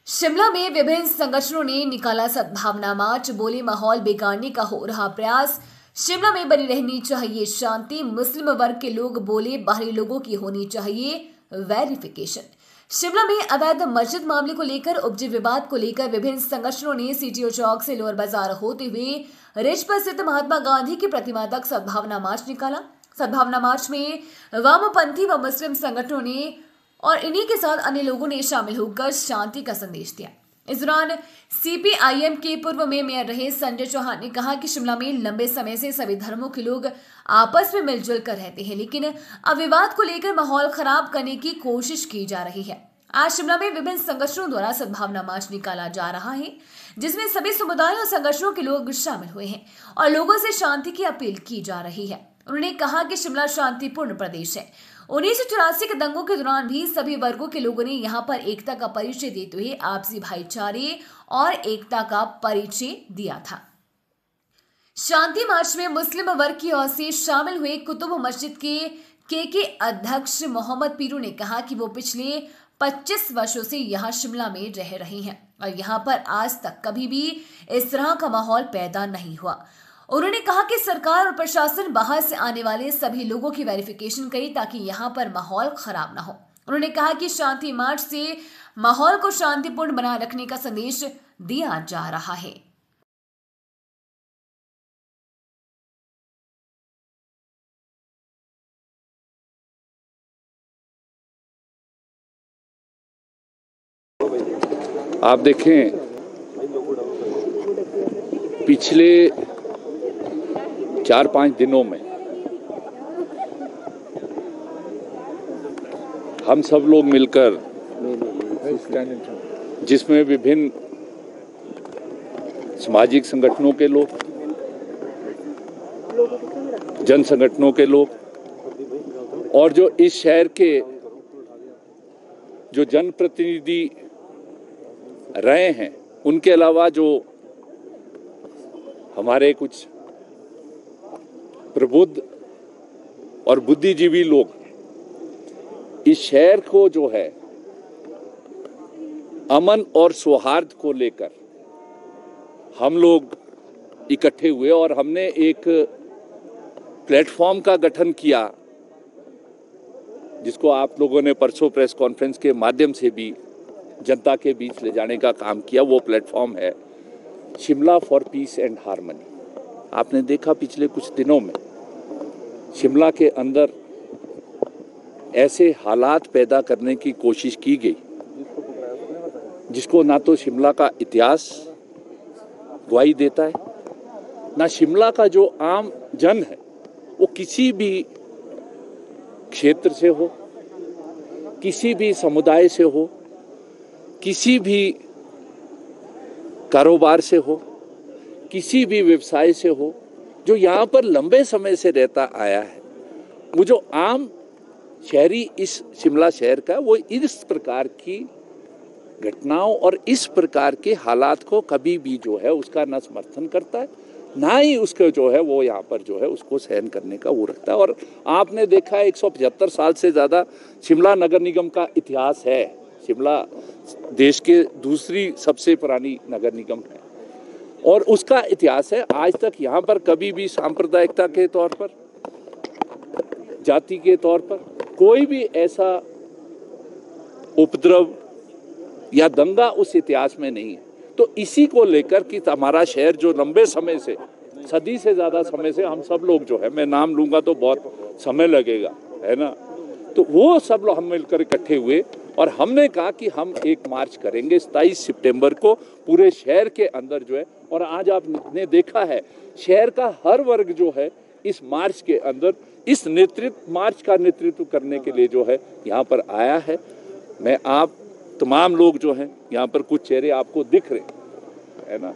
शिमला में विभिन्न संगठनों ने निकाला सद्भावना मार्च, बोले माहौल बिगाड़ने का हो रहा प्रयास। शिमला में बनी रहनी चाहिए शांति, मुस्लिम वर्ग के लोग बोले बाहरी लोगों की होनी चाहिए वेरिफिकेशन। शिमला में अवैध मस्जिद मामले को लेकर उपजे विवाद को लेकर विभिन्न संगठनों ने सीटीओ चौक से लोअर बाजार होते हुए रिज पर स्थित महात्मा गांधी की प्रतिमा तक सद्भावना मार्च निकाला। सद्भावना मार्च में वामपंथी व मुस्लिम संगठनों ने और इन्हीं के साथ अन्य लोगों ने शामिल होकर शांति का संदेश दिया। इस दौरान सीपीआईएम के पूर्व में मेयर रहे संजय चौहान ने कहा कि शिमला में लंबे समय से सभी धर्मों के लोग आपस में मिलजुल कर रहते हैं, लेकिन अब विवाद को लेकर माहौल खराब करने की कोशिश की जा रही है। आज शिमला में विभिन्न संगठनों द्वारा सद्भावना मार्च निकाला जा रहा है, जिसमें सभी समुदायों और संगठनों के लोग शामिल हुए हैं और लोगों से शांति की अपील की जा रही है। उन्होंने कहा कि शिमला शांतिपूर्ण प्रदेश है। 1984 के दंगों के दौरान भी सभी वर्गों के लोगों ने यहां पर एकता का परिचय देते हुए आपसी भाईचारे और एकता का परिचय दिया था। शांति मार्च में मुस्लिम वर्ग की ओर से शामिल हुए कुतुब मस्जिद के अध्यक्ष मोहम्मद पीरू ने कहा कि वो पिछले 25 वर्षों से यहां शिमला में रह रहे हैं और यहां पर आज तक कभी भी इस तरह का माहौल पैदा नहीं हुआ। उन्होंने कहा कि सरकार और प्रशासन बाहर से आने वाले सभी लोगों की वेरिफिकेशन करे ताकि यहां पर माहौल खराब ना हो। उन्होंने कहा कि शांति मार्च से माहौल को शांतिपूर्ण बनाए रखने का संदेश दिया जा रहा है। आप देखें, पिछले 4-5 दिनों में हम सब लोग मिलकर, जिसमें विभिन्न सामाजिक संगठनों के लोग, जन संगठनों के लोग और जो इस शहर के जो जनप्रतिनिधि रहे हैं, उनके अलावा जो हमारे कुछ प्रबुद्ध और बुद्धिजीवी लोग इस शहर को जो है अमन और सौहार्द को लेकर हम लोग इकट्ठे हुए और हमने एक प्लेटफॉर्म का गठन किया, जिसको आप लोगों ने परसों प्रेस कॉन्फ्रेंस के माध्यम से भी जनता के बीच ले जाने का काम किया। वो प्लेटफॉर्म है Shimla for piece and harmony. आपने देखा पिछले कुछ दिनों में शिमला के अंदर ऐसे हालात पैदा करने की कोशिश की गई जिसको ना तो शिमला का इतिहास गवाही देता है, ना शिमला का जो आम जन है वो किसी भी क्षेत्र से हो, किसी भी समुदाय से हो, किसी भी कारोबार से हो, किसी भी व्यवसाय से हो, जो यहाँ पर लंबे समय से रहता आया है। वो जो आम शहरी इस शिमला शहर का, वो इस प्रकार की घटनाओं और इस प्रकार के हालात को कभी भी जो है उसका न समर्थन करता है, ना ही उसका जो है वो यहाँ पर जो है उसको सहन करने का वो रखता है। और आपने देखा है 175 साल से ज़्यादा शिमला नगर निगम का इतिहास है। शिमला देश के दूसरी सबसे पुरानी नगर निगम है और उसका इतिहास है। आज तक यहाँ पर कभी भी सांप्रदायिकता के तौर पर, जाति के तौर पर कोई भी ऐसा उपद्रव या दंगा उस इतिहास में नहीं है। तो इसी को लेकर कि हमारा शहर जो लंबे समय से, सदी से ज़्यादा समय से हम सब लोग जो है, मैं नाम लूँगा तो बहुत समय लगेगा, है ना, तो वो सब लोग हम मिलकर इकट्ठे हुए और हमने कहा कि हम एक मार्च करेंगे 27 सितंबर को पूरे शहर के अंदर जो है। और आज आपने देखा है शहर का हर वर्ग जो है इस मार्च के अंदर इस मार्च का नेतृत्व करने के लिए जो है यहाँ पर आया है। मैं आप तमाम लोग जो हैं यहाँ पर, कुछ चेहरे आपको दिख रहे हैं, है ना,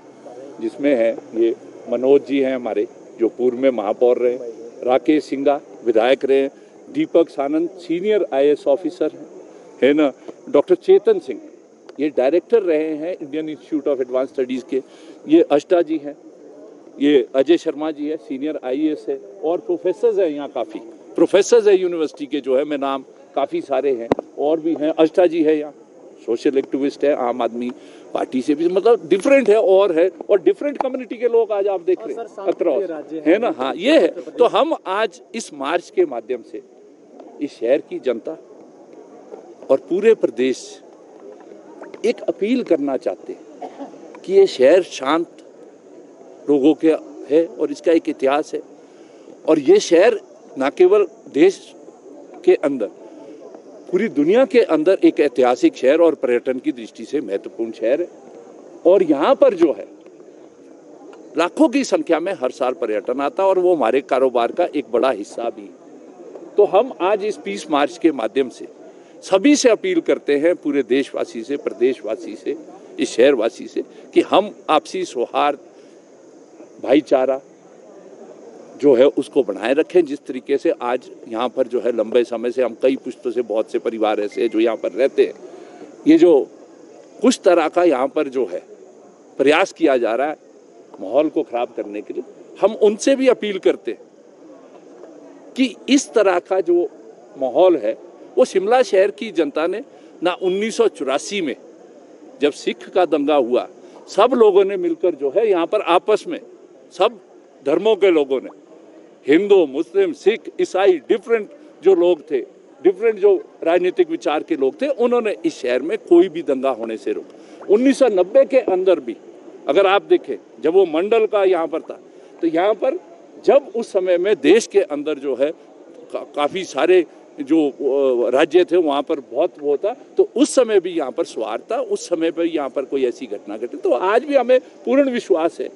जिसमें है ये मनोज जी हैं हमारे, जो पूर्व में महापौर रहे, राकेश सिंघा विधायक रहे, दीपक सानंद सीनियर IAS ऑफिसर हैं, है ना, डॉक्टर चेतन सिंह ये डायरेक्टर रहे हैं Indian institute of advance studies के, ये अष्टा जी हैं, ये अजय शर्मा जी है सीनियर IAS है, और प्रोफेसर्स हैं यहाँ, काफ़ी प्रोफेसर्स है यूनिवर्सिटी के जो है, मैं नाम काफ़ी सारे हैं और भी हैं, अष्टा जी है यहाँ, सोशल एक्टिविस्ट है, आम आदमी पार्टी से भी, मतलब डिफरेंट है और डिफरेंट कम्युनिटी के लोग आज आप देख रहे हैं अक्रॉस, है ना। हाँ, ये है। तो हम आज इस मार्च के माध्यम से इस शहर की जनता और पूरे प्रदेश एक अपील करना चाहते हैं कि ये शहर शांत लोगों के है और इसका एक इतिहास है, और ये शहर न केवल देश के अंदर, पूरी दुनिया के अंदर एक ऐतिहासिक शहर और पर्यटन की दृष्टि से महत्वपूर्ण शहर है। और यहाँ पर जो है लाखों की संख्या में हर साल पर्यटन आता है और वो हमारे कारोबार का एक बड़ा हिस्सा भी है। तो हम आज इस पीस मार्च के माध्यम से सभी से अपील करते हैं, पूरे देशवासी से, प्रदेशवासी से, इस शहरवासी से, कि हम आपसी सौहार्द, भाईचारा जो है उसको बनाए रखें। जिस तरीके से आज यहाँ पर जो है लंबे समय से, हम कई पुश्तों से, बहुत से परिवार ऐसे हैं जो यहाँ पर रहते हैं, ये जो कुछ तरह का यहाँ पर जो है प्रयास किया जा रहा है माहौल को खराब करने के लिए, हम उनसे भी अपील करते हैं कि इस तरह का जो माहौल है वो शिमला शहर की जनता ने ना 1984 में जब सिख का दंगा हुआ, सब लोगों ने मिलकर जो है यहाँ पर आपस में, सब धर्मों के लोगों ने, हिंदू, मुस्लिम, सिख, ईसाई, डिफरेंट जो लोग थे, डिफरेंट जो राजनीतिक विचार के लोग थे, उन्होंने इस शहर में कोई भी दंगा होने से रोका। 1990 के अंदर भी अगर आप देखें, जब वो मंडल का यहाँ पर था, तो यहाँ पर जब उस समय में देश के अंदर जो है काफ़ी सारे जो राज्य थे वहाँ पर बहुत वो था, तो उस समय भी यहाँ पर स्वार था, उस समय पर यहाँ पर कोई ऐसी घटना घटी। तो आज भी हमें पूर्ण विश्वास है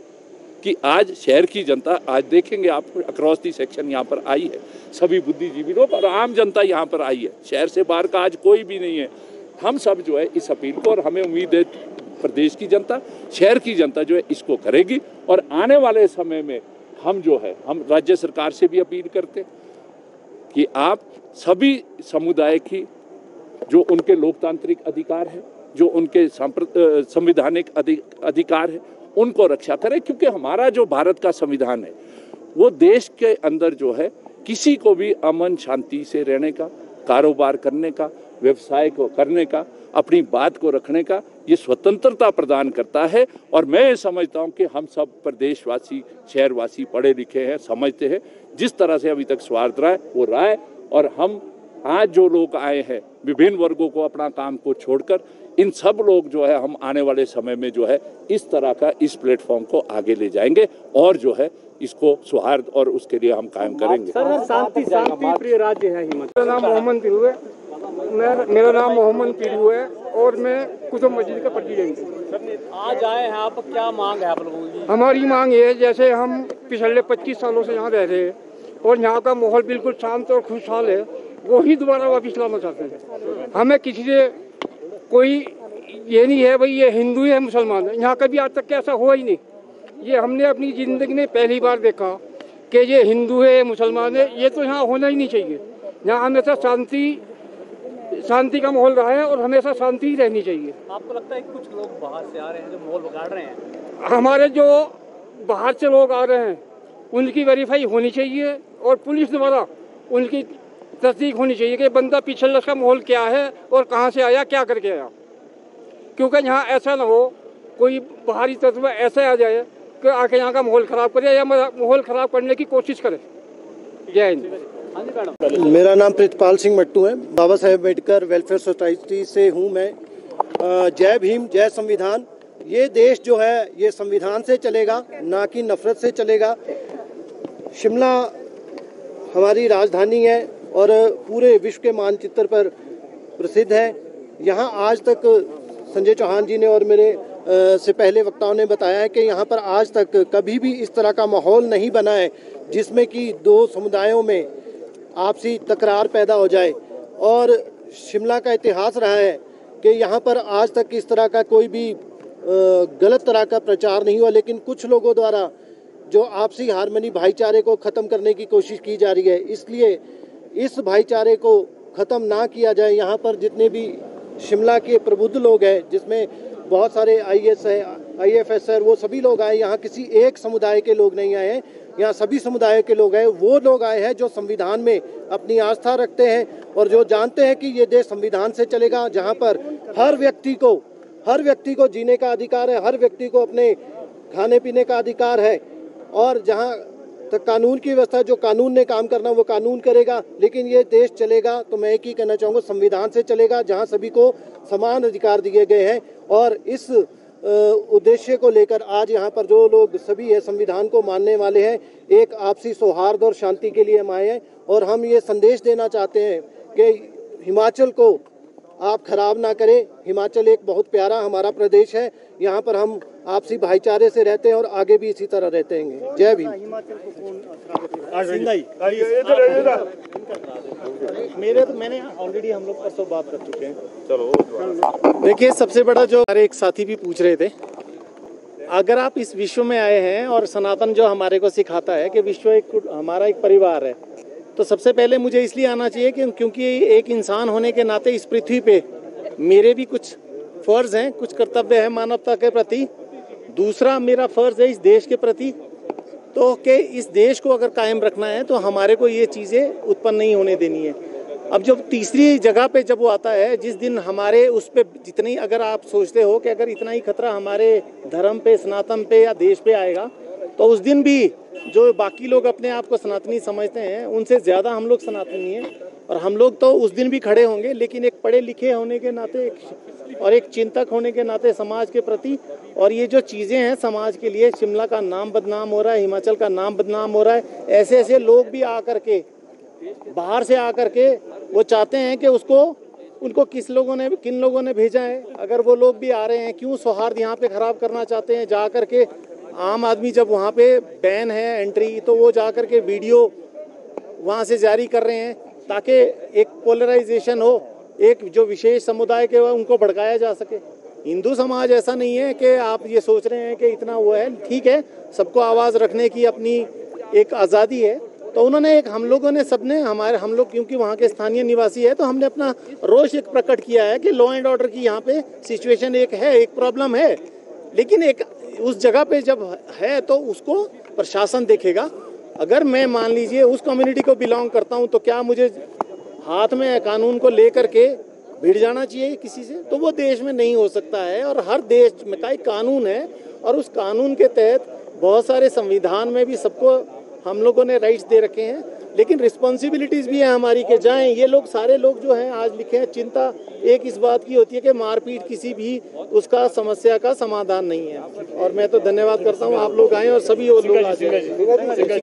कि आज शहर की जनता, आज देखेंगे आप अक्रॉस दी सेक्शन यहाँ पर आई है, सभी बुद्धिजीवी लोग और आम जनता यहाँ पर आई है, शहर से बाहर का आज कोई भी नहीं है। हम सब जो है इस अपील को, और हमें उम्मीद है प्रदेश की जनता, शहर की जनता जो है इसको करेगी। और आने वाले समय में हम जो है, हम राज्य सरकार से भी अपील करते हैं कि आप सभी समुदाय की जो उनके लोकतांत्रिक अधिकार है, जो उनके संवैधानिक अधिकार है, उनको रक्षा करें, क्योंकि हमारा जो भारत का संविधान है वो देश के अंदर जो है किसी को भी अमन शांति से रहने का, कारोबार करने का, व्यवसाय को करने का, अपनी बात को रखने का ये स्वतंत्रता प्रदान करता है। और मैं ये समझता हूँ कि हम सब प्रदेशवासी, शहरवासी पढ़े लिखे हैं, समझते हैं जिस तरह से अभी तक स्वार्थ रहा है वो रहा है, और हम आज जो लोग आए हैं विभिन्न वर्गों को अपना काम को छोड़कर, इन सब लोग जो है हम आने वाले समय में जो है इस तरह का इस प्लेटफॉर्म को आगे ले जाएंगे और जो है इसको सौहार्द और उसके लिए हम कायम करेंगे। सर, शांति प्रिय राज्य है हिमाचल। मेरा नाम मोहम्मद पीरू है और मैं कुतुब मस्जिद का प्रेसिडेंट हूँ। आज आए हैं आप, क्या मांग है आप लोगों की? हमारी मांग ये है, जैसे हम पिछले 25 सालों से यहाँ रह रहे हैं और यहाँ का माहौल बिल्कुल शांत और खुशहाल है, वो ही दोबारा वापस लाना चाहते हैं। हमें किसी से कोई ये नहीं है भाई ये हिंदू है मुसलमान है, यहाँ कभी आज तक के ऐसा हुआ ही नहीं। ये हमने अपनी ज़िंदगी में पहली बार देखा कि ये हिंदू है मुसलमान है, ये तो यहाँ होना ही नहीं चाहिए। यहाँ हमेशा शांति का माहौल रहा है और हमेशा शांति ही रहनी चाहिए। आपको लगता है कि कुछ लोग बाहर से आ रहे हैं जो माहौल बिगाड़ रहे हैं? हमारे जो बाहर से लोग आ रहे हैं उनकी वेरीफाई होनी चाहिए और पुलिस द्वारा उनकी तस्दीक होनी चाहिए कि बंदा पिछले का माहौल क्या है और कहाँ से आया, क्या करके आया। क्योंकि यहाँ ऐसा ना हो कोई बाहरी तत्व ऐसा आ जाए कि आके यहाँ का माहौल ख़राब करे या माहौल ख़राब करने की कोशिश करे। जय हिंद। मेरा नाम प्रितपाल सिंह मट्टू है, बाबा साहेब अम्बेडकर वेलफेयर सोसाइटी से हूँ मैं। जय भीम, जय संविधान। ये देश जो है ये संविधान से चलेगा, ना कि नफरत से चलेगा। शिमला हमारी राजधानी है और पूरे विश्व के मानचित्र पर प्रसिद्ध है। यहाँ आज तक संजय चौहान जी ने और मेरे से पहले वक्ताओं ने बताया है कि यहाँ पर आज तक कभी भी इस तरह का माहौल नहीं बना है जिसमें कि दो समुदायों में आपसी तकरार पैदा हो जाए। और शिमला का इतिहास रहा है कि यहाँ पर आज तक इस तरह का कोई भी गलत तरह का प्रचार नहीं हुआ, लेकिन कुछ लोगों द्वारा जो आपसी हारमोनी भाईचारे को ख़त्म करने की कोशिश की जा रही है। इसलिए इस भाईचारे को ख़त्म ना किया जाए। यहाँ पर जितने भी शिमला के प्रबुद्ध लोग हैं, जिसमें बहुत सारे IAS है, IFS है, वो सभी लोग आए, यहाँ किसी एक समुदाय के लोग नहीं आए हैं। यहाँ सभी समुदाय के लोग हैं, वो लोग आए हैं जो संविधान में अपनी आस्था रखते हैं और जो जानते हैं कि ये देश संविधान से चलेगा, जहाँ पर हर व्यक्ति को जीने का अधिकार है, हर व्यक्ति को अपने खाने पीने का अधिकार है और जहाँ तक कानून की व्यवस्था, जो कानून ने काम करना वो कानून करेगा। लेकिन ये देश चलेगा तो मैं एक ही कहना चाहूँगा, संविधान से चलेगा, जहाँ सभी को समान अधिकार दिए गए हैं। और इस उद्देश्य को लेकर आज यहाँ पर जो लोग सभी है संविधान को मानने वाले हैं, एक आपसी सौहार्द और शांति के लिए हम आए हैं और हम ये संदेश देना चाहते हैं कि हिमाचल को आप खराब ना करें। हिमाचल एक बहुत प्यारा हमारा प्रदेश है, यहाँ पर हम आपसी भाईचारे से रहते हैं और आगे भी इसी तरह रहते हैं। जय भीम। मैंने ऑलरेडी हम लोग परसों बात कर चुके हैं। चलो देखिए, सबसे बड़ा जो हमारे एक साथी भी पूछ रहे थे, अगर आप इस विश्व में आए हैं और सनातन जो हमारे को सिखाता है कि विश्व हमारा एक परिवार है, तो सबसे पहले मुझे इसलिए आना चाहिए कि क्योंकि एक इंसान होने के नाते इस पृथ्वी पे मेरे भी कुछ फर्ज हैं, कुछ कर्तव्य हैं मानवता के प्रति। दूसरा मेरा फर्ज है इस देश के प्रति, तो कि इस देश को अगर कायम रखना है तो हमारे को ये चीज़ें उत्पन्न नहीं होने देनी है। अब जब तीसरी जगह पे जब वो आता है, जिस दिन हमारे उस पे जितनी, अगर आप सोचते हो कि अगर इतना ही खतरा हमारे धर्म पे, सनातन पे या देश पे आएगा, तो उस दिन भी जो बाकी लोग अपने आप को सनातनी समझते हैं उनसे ज़्यादा हम लोग सनातनी हैं और हम लोग तो उस दिन भी खड़े होंगे। लेकिन एक पढ़े लिखे होने के नाते और एक चिंतक होने के नाते समाज के प्रति, और ये जो चीज़ें हैं समाज के लिए, शिमला का नाम बदनाम हो रहा है, हिमाचल का नाम बदनाम हो रहा है, ऐसे ऐसे लोग भी आकर के बाहर से आकर के वो चाहते हैं कि उनको किन लोगों ने भेजा है। अगर वो लोग भी आ रहे हैं, क्यों सौहार्द यहाँ पे खराब करना चाहते हैं? जा कर के आम आदमी जब वहाँ पे बैन है एंट्री, तो वो जा कर के वीडियो वहाँ से जारी कर रहे हैं ताकि एक पोलराइजेशन हो, एक जो विशेष समुदाय के उनको भड़काया जा सके। हिंदू समाज ऐसा नहीं है कि आप ये सोच रहे हैं कि इतना वो है। ठीक है, सबको आवाज़ रखने की अपनी एक आज़ादी है, तो उन्होंने एक हम लोग क्योंकि वहाँ के स्थानीय निवासी है, तो हमने अपना रोष एक प्रकट किया है कि लॉ एंड ऑर्डर की यहाँ पे सिचुएशन एक प्रॉब्लम है। लेकिन एक उस जगह पे जब है तो उसको प्रशासन देखेगा। अगर मैं मान लीजिए उस कम्युनिटी को बिलोंग करता हूँ, तो क्या मुझे हाथ में कानून को लेकर के भिड़ जाना चाहिए किसी से? तो वो देश में नहीं हो सकता है। और हर देश में का एक कानून है और उस कानून के तहत बहुत सारे संविधान में भी सबको हम लोगों ने राइट्स दे रखे हैं, लेकिन रिस्पॉन्सिबिलिटीज़ भी है हमारी कि जाएं। ये लोग सारे लोग जो हैं आज लिखे हैं, चिंता एक इस बात की होती है कि मारपीट किसी भी उसका समस्या का समाधान नहीं है। और मैं तो धन्यवाद करता हूँ, आप लोग आए और सभी वो लोग आ जाए।